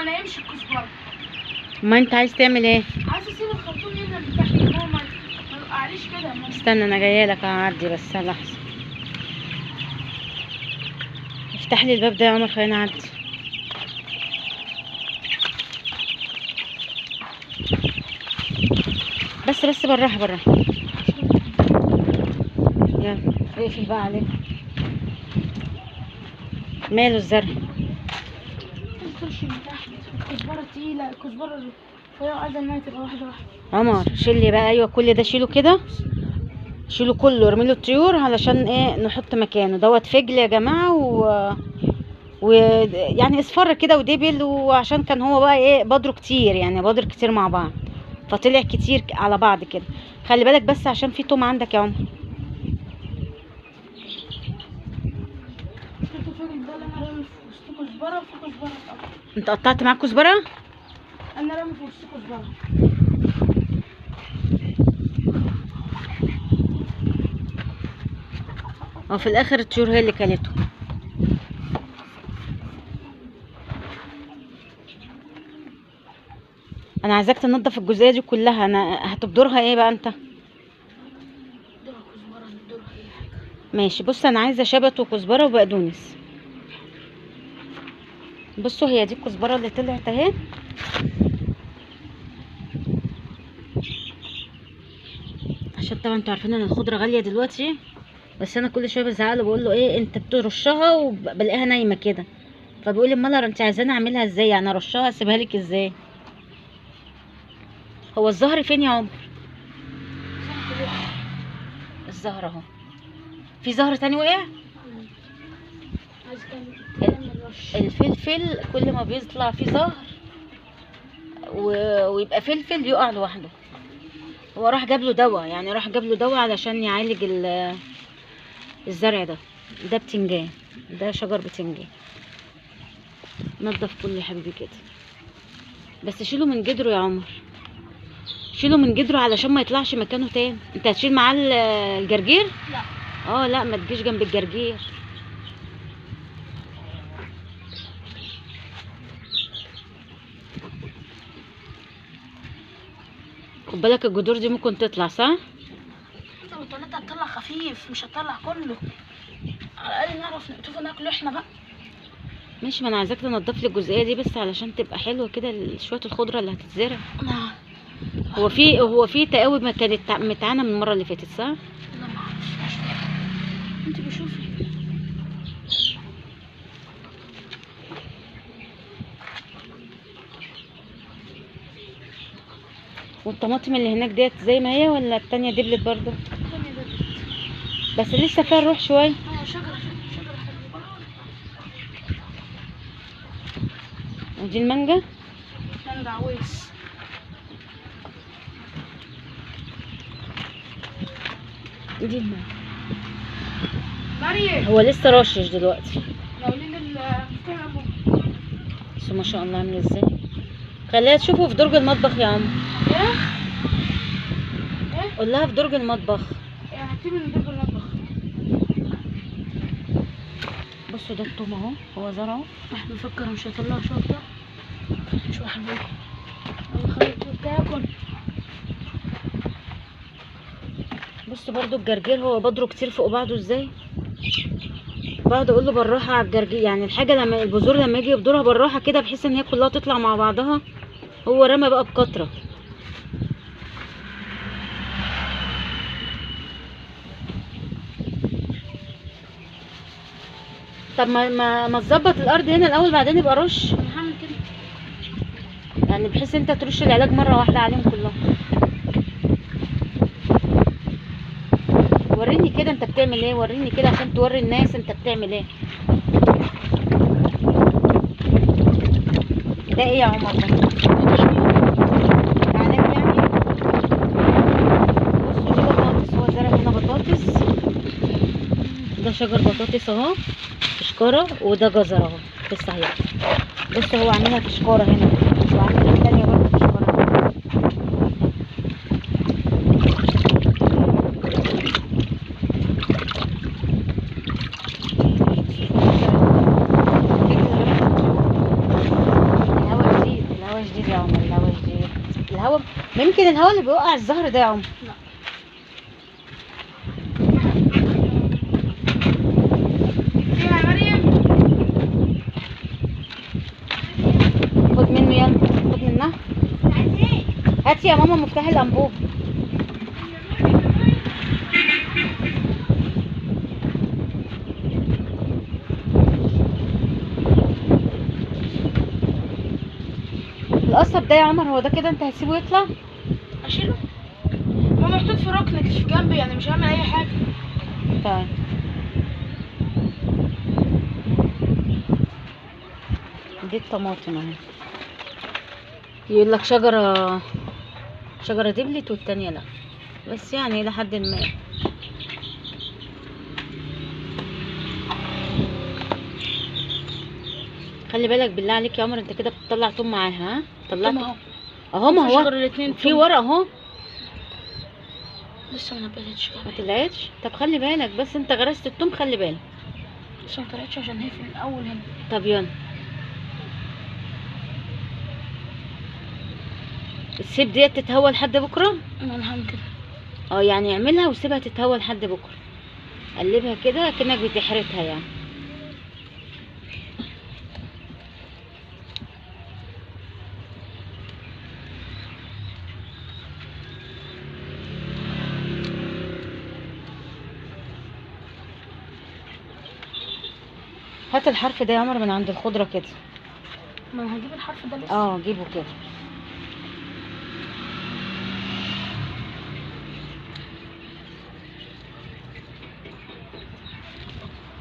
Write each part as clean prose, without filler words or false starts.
ما نايمش الكزبره. ما انت عايز تعمل ايه؟ عايز اسيب الخرطوم هنا اللي تحت ان هو ما يوقعليش كده. استنى انا جايه لك اعدي بس لحظه. افتح لي الباب ده يا عمر خلينا اعدي. بس بالراحه بالراحه. يلا اقفل بقى عليه. ماله الزرع؟ تخش من تحت. الكزبره تقيله، الكزبره فهي عايزه انها تبقى واحده واحده. عمر شيل لي بقى. ايوه كل ده شيله كده، شيله كله ارمي له الطيور علشان ايه نحط مكانه دوت فجل يا جماعه يعني اصفر كده ودبل، وعشان كان هو بقى ايه بودره كتير، يعني بودر كتير مع بعض فطلع كتير على بعض كده. خلي بالك بس عشان في توم عندك يا عمر. الفجل ده اللي انا رامي في وسط كزبره وفي كزبره اتقطعت. انت قطعت معاك كزبره؟ انا رامي في وسط كزبره. وفي الاخر الطيور هي اللي كلته. انا عايزاك تنضف الجزئيه دي كلها. انا هتبدرها ايه بقى انت؟ ماشي. بص انا عايزه شبت وكزبره وبقدونس. بصوا هي دي الكزبره اللي طلعت اهي. عشان طبعا انتوا عارفين ان الخضره غاليه دلوقتي، بس انا كل شويه بزعله بقول له ايه انت بترشها وبلاقيها نايمه كده، فبيقول لي امال انت عايزاني اعملها ازاي؟ يعني ارشها اسيبها لك ازاي؟ هو الزهر فين يا عمر؟ الزهر اهو. في زهر تاني وقع. الفلفل كل ما بيطلع فيه زهر ويبقى فلفل يقع لوحده. هو راح جاب له دواء، يعني راح جاب له دواء علشان يعالج الزرع ده. ده بتنجان، ده شجر بتنجان. نضف كل يا حبيبي كده، بس شيله من جدره يا عمر، شيله من جدره علشان ما يطلعش مكانه تاني. انت هتشيل معاه الجرجير؟ لا. لا ما تجيش جنب الجرجير. خد بالك الجذور دي ممكن تطلع صح؟ لو طلعت هتطلع خفيف مش هتطلع كله، على الاقل نعرف نقطفه ناكله احنا بقى. ماشي، ما انا عايزاك تنضف لي الجزئيه دي بس علشان تبقى حلوه كده شويه الخضره اللي هتتزرع. هو في تقاوي ما كانت متعانه من المره اللي فاتت صح؟ لا ما اعرفش. انت بشوفي. والطماطم اللي هناك ديت زي ما هي ولا التانية دبلت برضو؟ بس لسه فيها الروح شويه. شجره حلوه. ودي المانجا. مانجا عويس. دي المانجا. مريم هو لسه رشش دلوقتي. قولي لي المفتاح يا ماما. بس ما شاء الله عامل ازاي. خليها تشوفه في درج المطبخ يا عم. ايه؟ قول لها في درج المطبخ. هتسيبي من درج المطبخ. بصوا ده التوم اهو هو زرعه. واحد بيفكر مش هيطلع شطه. شو حبيبي الله خليك تاكل. بصوا برضو الجرجير هو بودره كتير فوق بعضه ازاي. بقعد اقول له بالراحه على الجرجير، يعني الحاجه لما البذور لما يجي يبذرها بالراحه كده بحيث ان هي كلها تطلع مع بعضها. هو رمى بقى بكتره. طب ما تظبط الارض هنا الاول بعدين يبقى رش. انا هعمل كده يعني بحيث انت ترش العلاج مره واحده عليهم كلهم. وريني كده انت بتعمل ايه، وريني كده عشان توري الناس انت بتعمل ايه. ده ايه يا عمر ده؟ علاج يعني. بصوا دي بطاطس، هو زرع هنا بطاطس. ده شجر بطاطس اهو في شكاره، وده جزر اهو لسه هيطلع. بص هو عاملها في شكاره هنا، وعامل الثانيه برضه في شكاره. الهوا الهواء، يمكن الهواء اللي بيوقع الزهر ده يا عمر. لا. فيها يا مريم. خد منه يلا، خد منها. هاتي يا ماما مفتاح الانبوب. القصب ده يا عمر هو ده كده انت هتسيبه يطلع؟ اشيله؟ ما هو محطوط في ركن في جنبي، يعني مش هعمل اي حاجه. طيب دي الطماطم اهي. يقول لك شجرة دبلت والتانية لا، بس يعني الى حد ما. خلي بالك بالله عليك يا عمر، انت كده بتطلع توم معاها. ها طلعت اهو اهو، ما هو الاتنين في ورق اهو. لسه ما نبتتش ما كمان. طلعتش؟ طب خلي بالك بس، انت غرست التوم خلي بالك. لسه ما طلعتش عشان هي في الاول هنا. طب يلا السيب ديت تتهوى لحد بكره. انا هعمل كده. اه يعني اعملها وسيبها تتهوى لحد بكره. قلبها كده كأنك بتحرتها يعني. هات الحرف ده يا عمر من عند الخضرة كده. ما انا هجيب الحرف ده لسه. اه جيبه كده.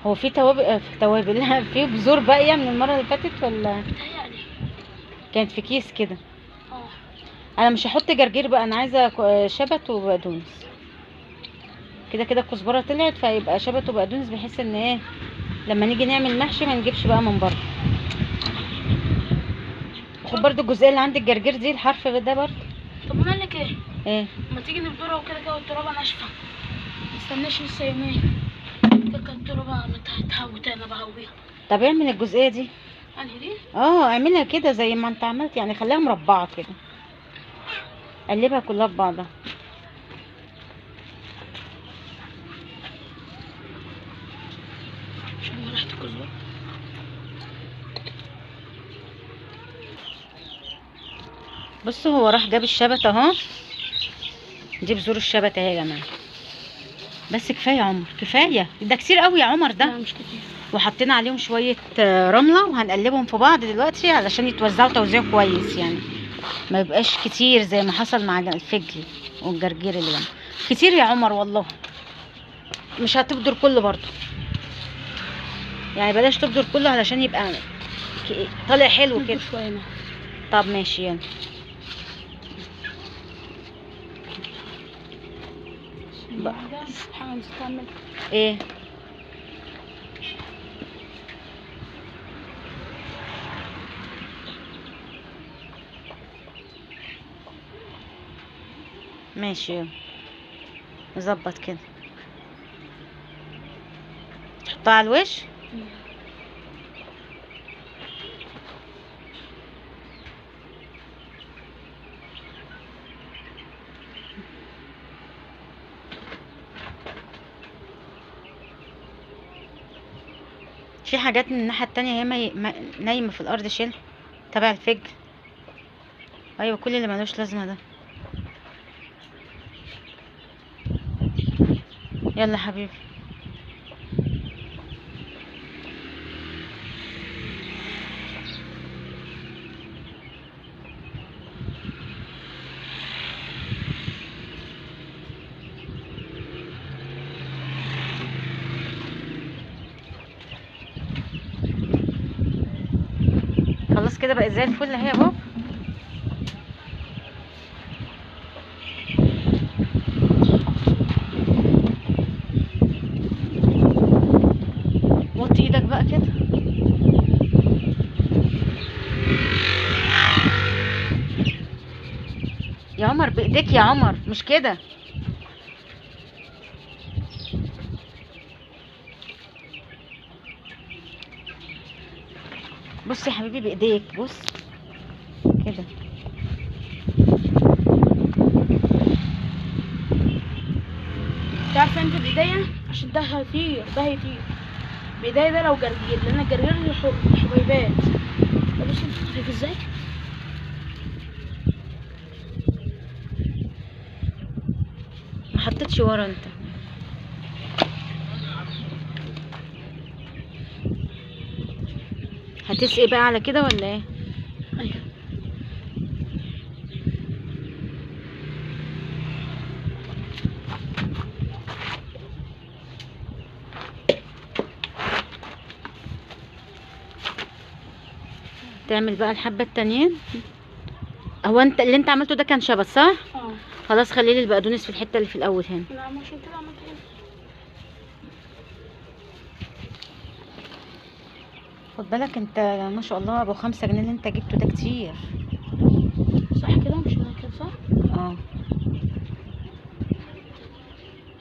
هو في توابل، في توابل لا، في بذور باقية من المرة اللي فاتت ولا بتهيألي. كانت في كيس كده؟ اه. انا مش هحط جرجير بقى، انا عايزة شبت وبقدونس. كده كده الكزبرة طلعت، فيبقى شبت وبقدونس بحيث ان ايه لما نيجي نعمل محشي ما نجيبش بقى من بره. خد برضو الجزئية اللي عند الجرجير دي، الحرف ده برضو. طب ما لك ايه؟ ايه؟ ما تيجي نبدرها وكده كده والترابه ناشفه، مستناش لسه يومين كده الترابه هتهوت انا بهويها. طب اعمل الجزئية دي. انهي دي؟ اه اعملها كده زي ما انت عملت يعني، خليها مربعة كده. قلبها كلها في بعضها. عشان ريحه الكزبره. بصوا هو راح جاب الشبت اهو. دي بذور الشبت اهي يا جماعه. بس كفايه يا عمر، كفايه ده كتير قوي يا عمر ده. لا مش كتير. وحطينا عليهم شويه رمله، وهنقلبهم في بعض دلوقتي علشان يتوزعوا توزيع كويس يعني، ما يبقاش كتير زي ما حصل مع الفجل والجرجير اللي جنبه. كتير يا عمر والله، مش هتبدر كله برضو يعني، بلاش تبدر كله علشان يبقى طالع حلو كده. شويه. طب ماشي يلا. حاجه نستعمل ايه؟ ماشي يلا نظبط كده. تحطها على الوش. في حاجات من الناحية التانية هي نايمة في الأرض، شيل تبع الفجل. أيوة كل اللي ملوش لازمة ده. يلا حبيبي. خلاص كده بقت زي الفل اهي يا بابا. وطي ايدك بقى كده. يا عمر بايديك يا عمر، مش كده. بص يا حبيبي بايديك، بص كده. تعرف انت بايديا عشان ده هيطير، ده هيطير بايديا، ده لو جرجير، لان الجرجير له حبيبات. بص خفيف ازاي. ما حطيتش ورا انت. هتسقي بقى على كده ولا ايه؟ ايوه. تعمل بقى الحبة التانيين. هو انت اللي انت عملته ده كان شبت صح؟ اه. خلاص خليلي البقدونس في الحتة اللي في الاول هنا. لا مش كده عملت كده. خد بالك انت ما شاء الله ابو 5 جنيه اللي انت جبته ده كتير. صح كده، مش انا كده صح؟ اه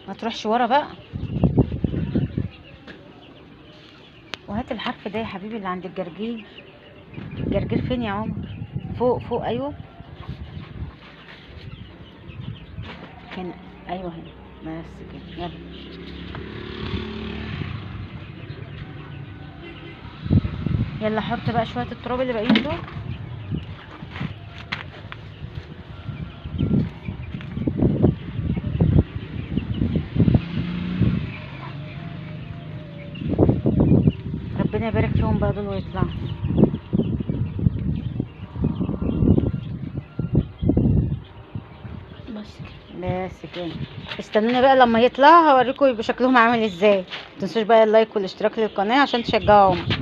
ما تروحش ورا بقى. وهات الحرف ده يا حبيبي اللي عند الجرجير. الجرجير فين يا عمر؟ فوق فوق، ايوه هنا، ايوه هنا بس كده. يلا يلا حط بقى شويه التراب اللي باقيين دول. ربنا يبارك فيهم بقى دول ويطلعوا. بس كده. استنونا بقى لما يطلع هوريكم يبقى شكلهم عامل ازاي. متنسوش بقى اللايك والاشتراك للقناه عشان تشجعوا عمر.